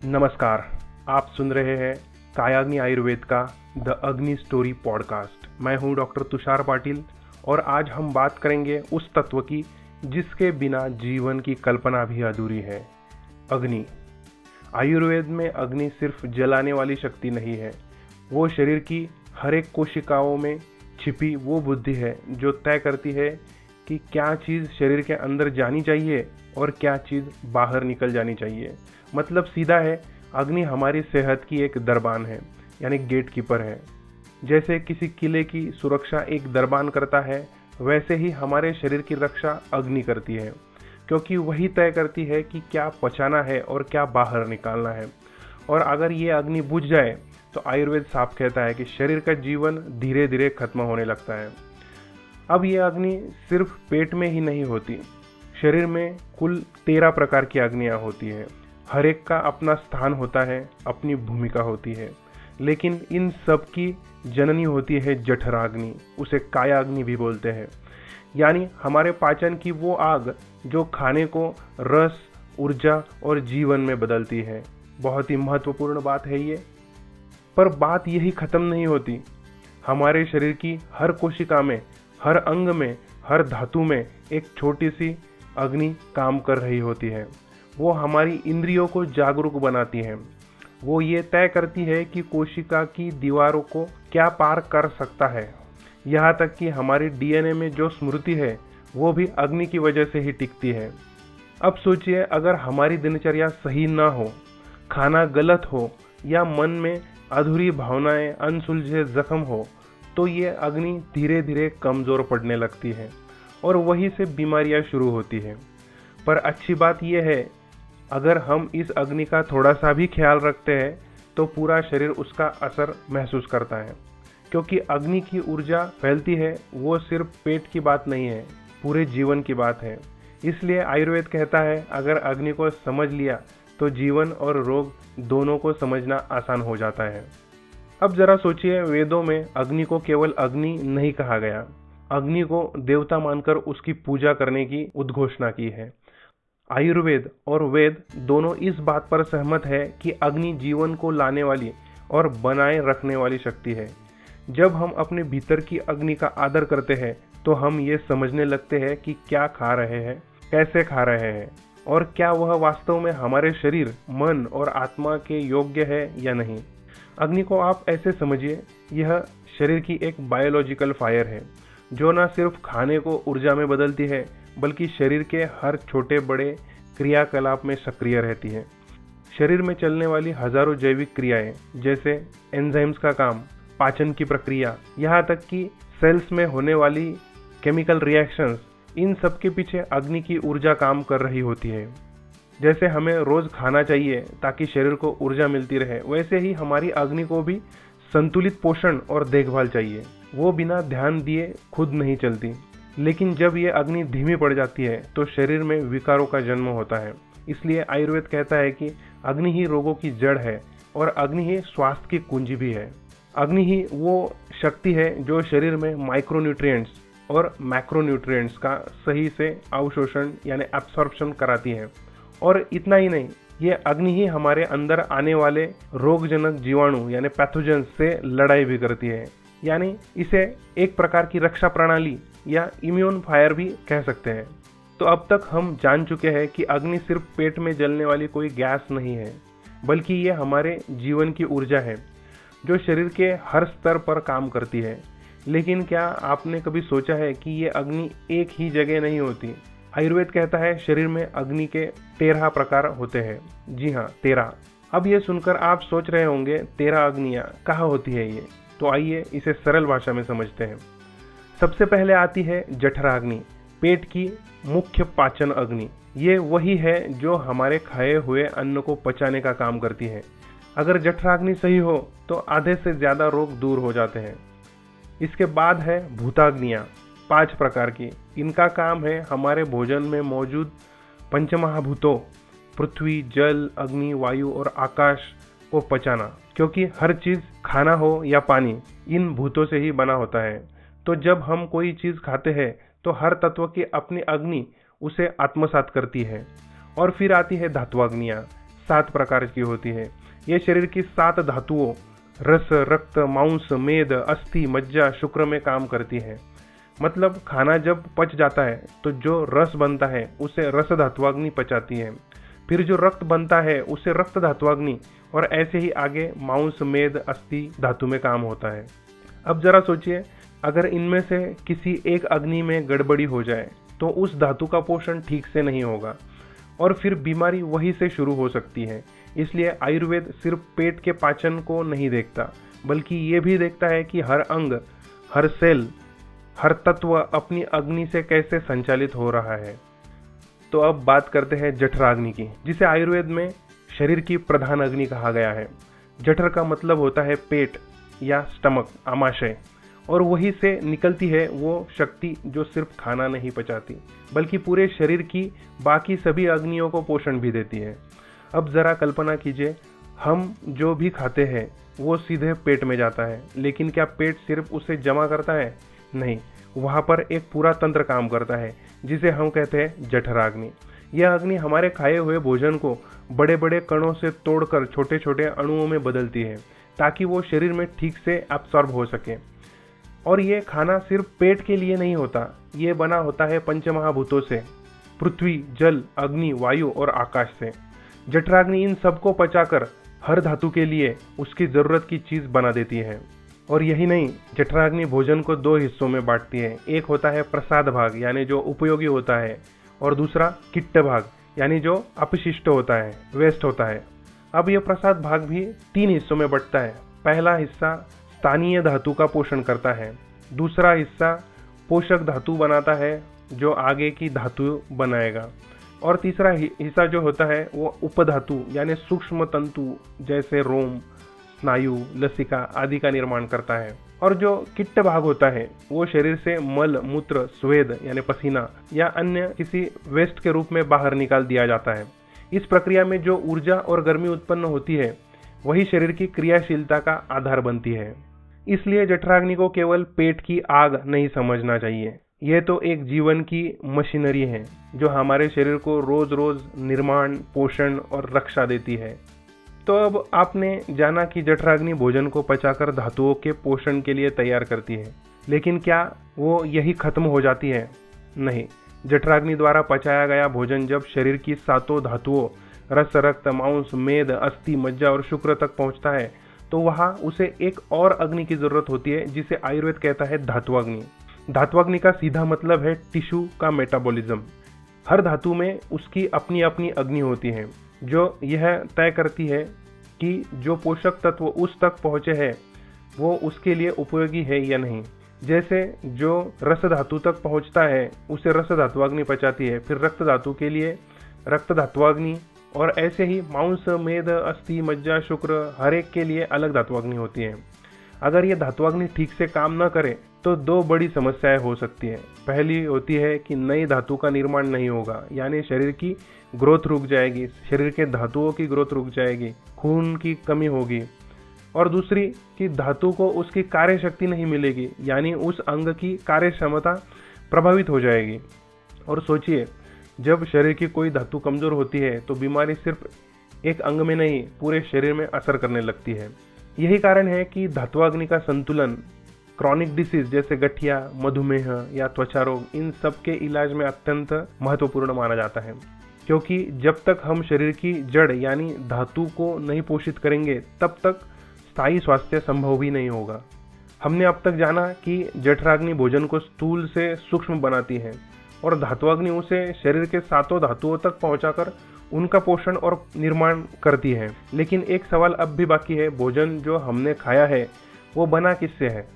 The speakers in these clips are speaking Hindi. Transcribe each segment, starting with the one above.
नमस्कार। आप सुन रहे हैं कायाग्नि आयुर्वेद का द अग्नि स्टोरी पॉडकास्ट। मैं हूं डॉक्टर तुषार पाटिल और आज हम बात करेंगे उस तत्व की जिसके बिना जीवन की कल्पना भी अधूरी है, अग्नि। आयुर्वेद में अग्नि सिर्फ जलाने वाली शक्ति नहीं है, वो शरीर की हर एक कोशिकाओं में छिपी वो बुद्धि है जो तय करती है कि क्या चीज़ शरीर के अंदर जानी चाहिए और क्या चीज़ बाहर निकल जानी चाहिए। मतलब सीधा है, अग्नि हमारी सेहत की एक दरबान है, यानी गेट कीपर है। जैसे किसी किले की सुरक्षा एक दरबान करता है, वैसे ही हमारे शरीर की रक्षा अग्नि करती है, क्योंकि वही तय करती है कि क्या पचाना है और क्या बाहर निकालना है। और अगर ये अग्नि बुझ जाए तो आयुर्वेद साफ कहता है कि शरीर का जीवन धीरे धीरे खत्म होने लगता है। अब ये अग्नि सिर्फ पेट में ही नहीं होती, शरीर में कुल 13 प्रकार की अग्नियाँ होती है। हर एक का अपना स्थान होता है, अपनी भूमिका होती है, लेकिन इन सब की जननी होती है जठराग्नि, उसे कायाग्नि भी बोलते हैं। यानी हमारे पाचन की वो आग जो खाने को रस, ऊर्जा और जीवन में बदलती है। बहुत ही महत्वपूर्ण बात है ये। पर बात यही खत्म नहीं होती। हमारे शरीर की हर कोशिका में, हर अंग में, हर धातु में एक छोटी सी अग्नि काम कर रही होती है। वो हमारी इंद्रियों को जागरूक बनाती है। वो ये तय करती है कि कोशिका की दीवारों को क्या पार कर सकता है। यहाँ तक कि हमारी डीएनए में जो स्मृति है वो भी अग्नि की वजह से ही टिकती है। अब सोचिए, अगर हमारी दिनचर्या सही ना हो, खाना गलत हो या मन में अधूरी भावनाएं, अनसुलझे जख्म हो, तो ये अग्नि धीरे धीरे कमज़ोर पड़ने लगती है और वहीं से बीमारियां शुरू होती हैं। पर अच्छी बात यह है, अगर हम इस अग्नि का थोड़ा सा भी ख्याल रखते हैं तो पूरा शरीर उसका असर महसूस करता है, क्योंकि अग्नि की ऊर्जा फैलती है वो सिर्फ पेट की बात नहीं है, पूरे जीवन की बात है। इसलिए आयुर्वेद कहता है, अगर अग्नि को समझ लिया तो जीवन और रोग दोनों को समझना आसान हो जाता है। अब जरा सोचिए, वेदों में अग्नि को केवल अग्नि नहीं कहा गया, अग्नि को देवता मानकर उसकी पूजा करने की उद्घोषणा की है। आयुर्वेद और वेद दोनों इस बात पर सहमत है कि अग्नि जीवन को लाने वाली और बनाए रखने वाली शक्ति है। जब हम अपने भीतर की अग्नि का आदर करते हैं तो हम ये समझने लगते हैं कि क्या खा रहे हैं, कैसे खा रहे हैं और क्या वह वास्तव में हमारे शरीर, मन और आत्मा के योग्य है या नहीं। अग्नि को आप ऐसे समझिए, यह शरीर की एक बायोलॉजिकल फायर है जो न सिर्फ खाने को ऊर्जा में बदलती है, बल्कि शरीर के हर छोटे बड़े क्रियाकलाप में सक्रिय रहती है। शरीर में चलने वाली हजारों जैविक क्रियाएं, जैसे एंजाइम्स का काम, पाचन की प्रक्रिया, यहाँ तक कि सेल्स में होने वाली केमिकल रिएक्शंस, इन सब के पीछे अग्नि की ऊर्जा काम कर रही होती है। जैसे हमें रोज खाना चाहिए ताकि शरीर को ऊर्जा मिलती रहे, वैसे ही हमारी अग्नि को भी संतुलित पोषण और देखभाल चाहिए। वो बिना ध्यान दिए खुद नहीं चलती। लेकिन जब ये अग्नि धीमी पड़ जाती है तो शरीर में विकारों का जन्म होता है। इसलिए आयुर्वेद कहता है कि अग्नि ही रोगों की जड़ है और अग्नि ही स्वास्थ्य की कुंजी भी है। अग्नि ही वो शक्ति है जो शरीर में माइक्रोन्यूट्रिएंट्स और मैक्रोन्यूट्रिएंट्स का सही से अवशोषण यानी एब्सॉर्प्शन कराती है। और इतना ही नहीं, ये अग्नि ही हमारे अंदर आने वाले रोगजनक जीवाणु यानी पैथोजेंस से लड़ाई भी करती है। यानी इसे एक प्रकार की रक्षा प्रणाली या इम्यून फायर भी कह सकते हैं। तो अब तक हम जान चुके हैं कि अग्नि सिर्फ पेट में जलने वाली कोई गैस नहीं है, बल्कि ये हमारे जीवन की ऊर्जा है जो शरीर के हर स्तर पर काम करती है। लेकिन क्या आपने कभी सोचा है कि ये अग्नि एक ही जगह नहीं होती? आयुर्वेद कहता है शरीर में अग्नि के 13 प्रकार होते हैं। जी हाँ, 13। अब ये सुनकर आप सोच रहे होंगे 13 अग्नियाँ कहाँ होती है ये? तो आइए इसे सरल भाषा में समझते हैं। सबसे पहले आती है जठराग्नि, पेट की मुख्य पाचन अग्नि। ये वही है जो हमारे खाए हुए अन्न को पचाने का काम करती है। अगर जठराग्नि सही हो तो आधे से ज़्यादा रोग दूर हो जाते हैं। इसके बाद है भूताग्नियाँ, 5 प्रकार की। इनका काम है हमारे भोजन में मौजूद पंचमहाभूतों पृथ्वी, जल, अग्नि, वायु और आकाश को पचाना, क्योंकि हर चीज़, खाना हो या पानी, इन भूतों से ही बना होता है। तो जब हम कोई चीज़ खाते हैं तो हर तत्व की अपनी अग्नि उसे आत्मसात करती है। और फिर आती है धात्वाग्नियाँ, 7 प्रकार की होती है। ये शरीर की 7 धातुओं रस, रक्त, मांस, मेद, अस्थि, मज्जा, शुक्र में काम करती है। मतलब खाना जब पच जाता है तो जो रस बनता है उसे रस धातुअग्नि पचाती है, फिर जो रक्त बनता है उसे रक्त धातुअग्नि, और ऐसे ही आगे मांस, मेद, अस्थि धातु में काम होता है। अब जरा सोचिए, अगर इनमें से किसी एक अग्नि में गड़बड़ी हो जाए तो उस धातु का पोषण ठीक से नहीं होगा और फिर बीमारी वहीं से शुरू हो सकती है। इसलिए आयुर्वेद सिर्फ पेट के पाचन को नहीं देखता, बल्कि ये भी देखता है कि हर अंग, हर सेल, हर तत्व अपनी अग्नि से कैसे संचालित हो रहा है। तो अब बात करते हैं जठराग्नि की, जिसे आयुर्वेद में शरीर की प्रधान अग्नि कहा गया है। जठर का मतलब होता है पेट या स्टमक, आमाशय, और वहीं से निकलती है वो शक्ति जो सिर्फ खाना नहीं पचाती, बल्कि पूरे शरीर की बाकी सभी अग्नियों को पोषण भी देती है। अब जरा कल्पना कीजिए, हम जो भी खाते हैं वो सीधे पेट में जाता है, लेकिन क्या पेट सिर्फ उसे जमा करता है? नहीं, वहाँ पर एक पूरा तंत्र काम करता है जिसे हम कहते हैं जठराग्नि। यह अग्नि हमारे खाए हुए भोजन को बड़े बड़े कणों से तोड़कर छोटे छोटे अणुओं में बदलती है, ताकि वो शरीर में ठीक से एब्सॉर्ब हो सके। और ये खाना सिर्फ पेट के लिए नहीं होता, ये बना होता है पंचमहाभूतों से, पृथ्वी, जल, अग्नि, वायु और आकाश से। जठराग्नि इन सबको पचाकर हर धातु के लिए उसकी जरूरत की चीज बना देती है। और यही नहीं, जठराग्नि भोजन को 2 हिस्सों में बांटती है। एक होता है प्रसाद भाग, यानी जो उपयोगी होता है, और दूसरा किट्ट भाग, यानी जो अपशिष्ट होता है, वेस्ट होता है। अब यह प्रसाद भाग भी 3 हिस्सों में बंटता है। पहला हिस्सा स्थानीय धातु का पोषण करता है, दूसरा हिस्सा पोषक धातु बनाता है जो आगे की धातु बनाएगा, और तीसरा हिस्सा जो होता है वो उपधातु यानी सूक्ष्म तंतु जैसे रोम, स्नायु, लसिका आदि का निर्माण करता है। और जो किट्ट भाग होता है वो शरीर से मल, मूत्र, स्वेद यानी पसीना या अन्य किसी वेस्ट के रूप में बाहर निकाल दिया जाता है। इस प्रक्रिया में जो ऊर्जा और गर्मी उत्पन्न होती है वही शरीर की क्रियाशीलता का आधार बनती है। इसलिए जठराग्नि को केवल पेट की आग नहीं समझना चाहिए, यह तो एक जीवन की मशीनरी है जो हमारे शरीर को रोज रोज निर्माण, पोषण और रक्षा देती है। तो अब आपने जाना कि जठराग्नि भोजन को पचाकर धातुओं के पोषण के लिए तैयार करती है, लेकिन क्या वो यही खत्म हो जाती है? नहीं, जठराग्नि द्वारा पचाया गया भोजन जब शरीर की 7 धातुओं रस, रक्त, मांस, मेद, अस्थि, मज्जा और शुक्र तक पहुंचता है तो वहां उसे एक और अग्नि की जरूरत होती है जिसे आयुर्वेद कहता है धात्वाग्नि। धात्वाग्नि का सीधा मतलब है टिश्यू का मेटाबॉलिज्म। हर धातु में उसकी अपनी अपनी अग्नि होती है जो यह तय करती है कि जो पोषक तत्व उस तक पहुँचे हैं वो उसके लिए उपयोगी है या नहीं। जैसे जो रस धातु तक पहुँचता है उसे रस धात्वाग्नि पचाती है, फिर रक्त धातु के लिए रक्त धात्वाग्नि, और ऐसे ही मांस, मेद, अस्थि, मज्जा, शुक्र हर एक के लिए अलग धात्वाग्नि होती है। अगर ये धात्वाग्नि ठीक से काम न करे तो 2 बड़ी समस्याएं हो सकती है। पहली होती है कि नई धातु का निर्माण नहीं होगा, यानी शरीर की ग्रोथ रुक जाएगी, शरीर के धातुओं की ग्रोथ रुक जाएगी, खून की कमी होगी। और दूसरी कि धातु को उसकी कार्य शक्ति नहीं मिलेगी, यानी उस अंग की कार्य क्षमता प्रभावित हो जाएगी। और सोचिए, जब शरीर की कोई धातु कमजोर होती है तो बीमारी सिर्फ एक अंग में नहीं पूरे शरीर में असर करने लगती है। यही कारण है कि धात्वाग्नि का संतुलन क्रॉनिक डिसीज जैसे गठिया, मधुमेह या त्वचा रोग, इन सब के इलाज में अत्यंत महत्वपूर्ण माना जाता है, क्योंकि जब तक हम शरीर की जड़ यानी धातु को नहीं पोषित करेंगे तब तक स्थायी स्वास्थ्य संभव ही नहीं होगा। हमने अब तक जाना कि जठराग्नि भोजन को स्थूल से सूक्ष्म बनाती है और धात्वाग्नि उसे शरीर के 7 धातुओं तक पहुंचाकर उनका पोषण और निर्माण करती है। लेकिन एक सवाल अब भी बाकी है, भोजन जो हमने खाया है वो बना किससे है?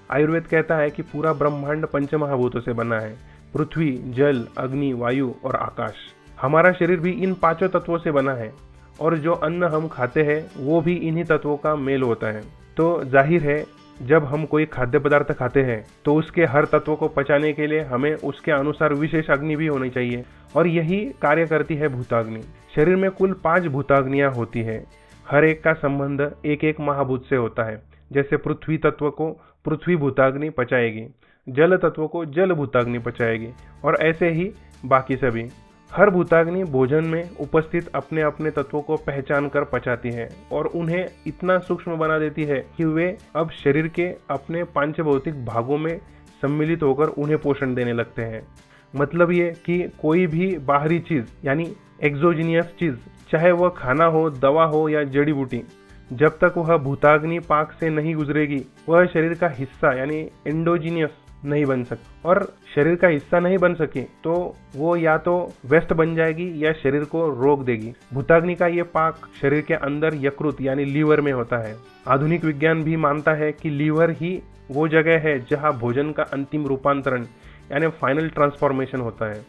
आयुर्वेद कहता है कि पूरा ब्रह्मांड पंचमहाभूतों से बना है, पृथ्वी, जल, अग्नि, वायु और आकाश। हमारा शरीर भी इन 5 तत्वों से बना है और जो अन्न हम खाते हैं वो भी इन्हीं तत्वों का मेल होता है। तो जाहिर है जब हम कोई खाद्य पदार्थ खाते हैं तो उसके हर तत्व को पचाने के लिए हमें उसके अनुसार विशेष अग्नि भी होनी चाहिए, और यही कार्य करती है भूताग्नि। शरीर में कुल 5 भूताग्नियां होती है, हर एक का संबंध एक एक महाभूत से होता है। जैसे पृथ्वी तत्व को पृथ्वी भूताग्नि पचाएगी, जल तत्व को जल भूताग्नि पचाएगी, और ऐसे ही बाकी सभी। हर भूताग्नि भोजन में उपस्थित अपने अपने तत्वों को पहचान कर पचाती है और उन्हें इतना सूक्ष्म बना देती है कि वे अब शरीर के अपने पांचभौतिक भागों में सम्मिलित होकर उन्हें पोषण देने लगते हैं। मतलब ये कि कोई भी बाहरी चीज यानी एक्सोजीनियस चीज, चाहे वह खाना हो, दवा हो या जड़ी बूटी, जब तक वह भूताग्नि पाक से नहीं गुजरेगी वह शरीर का हिस्सा यानी एंडोजीनियस नहीं बन सकती। और शरीर का हिस्सा नहीं बन सके तो वो या तो वेस्ट बन जाएगी या शरीर को रोक देगी। भूताग्नि का ये पाक शरीर के अंदर यकृत यानी लीवर में होता है। आधुनिक विज्ञान भी मानता है कि लीवर ही वो जगह है जहाँ भोजन का अंतिम रूपांतरण यानी फाइनल ट्रांसफॉर्मेशन होता है।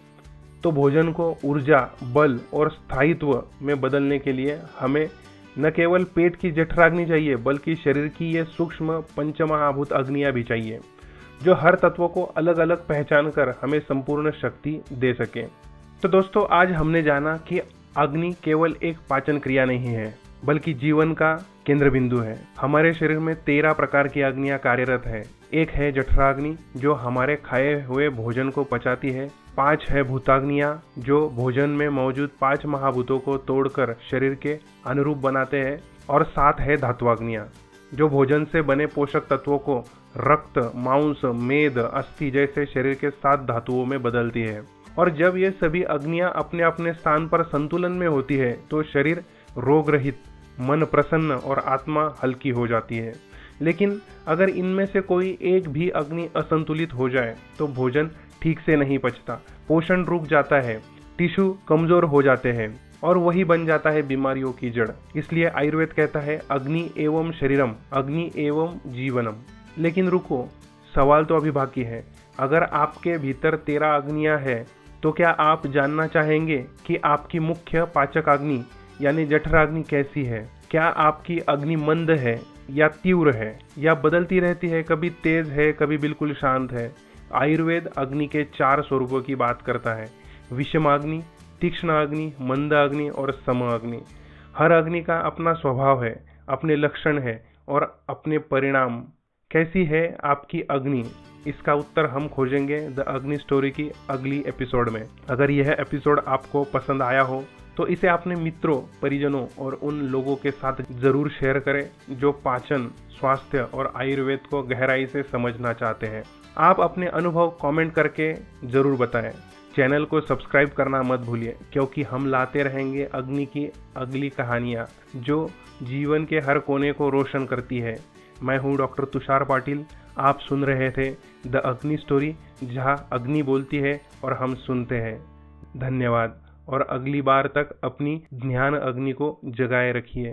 तो भोजन को ऊर्जा, बल और स्थायित्व में बदलने के लिए हमें न केवल पेट की जठराग्नि चाहिए बल्कि शरीर की ये सूक्ष्म पंचमहाभूत अग्नियां भी चाहिए, जो हर तत्व को अलग अलग पहचान कर हमें संपूर्ण शक्ति दे सके। तो दोस्तों, आज हमने जाना कि अग्नि केवल एक पाचन क्रिया नहीं है बल्कि जीवन का केंद्र बिंदु है। हमारे शरीर में 13 प्रकार की अग्नियां कार्यरत है। एक है जठराग्नि जो हमारे खाए हुए भोजन को पचाती है। 5 है भूताग्नियां जो भोजन में मौजूद 5 महाभूतों को तोड़कर शरीर के अनुरूप बनाते हैं। और 7 है धात्वाग्नियां जो भोजन से बने पोषक तत्वों को रक्त, मांस, मेद, अस्थि जैसे शरीर के 7 धातुओं में बदलती है। और जब ये सभी अग्नियां अपने अपने स्थान पर संतुलन में होती है तो शरीर रोग रहित, मन प्रसन्न और आत्मा हल्की हो जाती है। लेकिन अगर इनमें से कोई एक भी अग्नि असंतुलित हो जाए तो भोजन ठीक से नहीं पचता, पोषण रुक जाता है, टिश्यू कमजोर हो जाते हैं और वही बन जाता है बीमारियों की जड़। इसलिए आयुर्वेद कहता है अग्नि एवं शरीरम, अग्नि एवं जीवनम। लेकिन रुको, सवाल तो अभी बाकी है। अगर आपके भीतर 13 अग्नियां हैं तो क्या आप जानना चाहेंगे कि आपकी मुख्य पाचक अग्नि यानी जठराग्नि कैसी है? क्या आपकी अग्नि मंद है या तीव्र है या बदलती रहती है, कभी तेज है कभी बिल्कुल शांत है? आयुर्वेद अग्नि के 4 स्वरूपों की बात करता है: विषमाग्नि, तीक्ष्ण अग्नि, मंद अग्नि और सम अग्नि। हर अग्नि का अपना स्वभाव है, अपने लक्षण है और अपने परिणाम। कैसी है आपकी अग्नि? इसका उत्तर हम खोजेंगे द अग्नि स्टोरी की अगली एपिसोड में। अगर यह एपिसोड आपको पसंद आया हो तो इसे अपने मित्रों, परिजनों और उन लोगों के साथ जरूर शेयर करें जो पाचन, स्वास्थ्य और आयुर्वेद को गहराई से समझना चाहते हैं। आप अपने अनुभव कमेंट करके जरूर बताएं। चैनल को सब्सक्राइब करना मत भूलिए क्योंकि हम लाते रहेंगे अग्नि की अगली कहानियां जो जीवन के हर कोने को रोशन करती है। मैं हूं डॉक्टर तुषार पाटिल। आप सुन रहे थे द अग्नि स्टोरी, जहां अग्नि बोलती है और हम सुनते हैं। धन्यवाद और अगली बार तक अपनी ध्यान अग्नि को जगाए रखिए।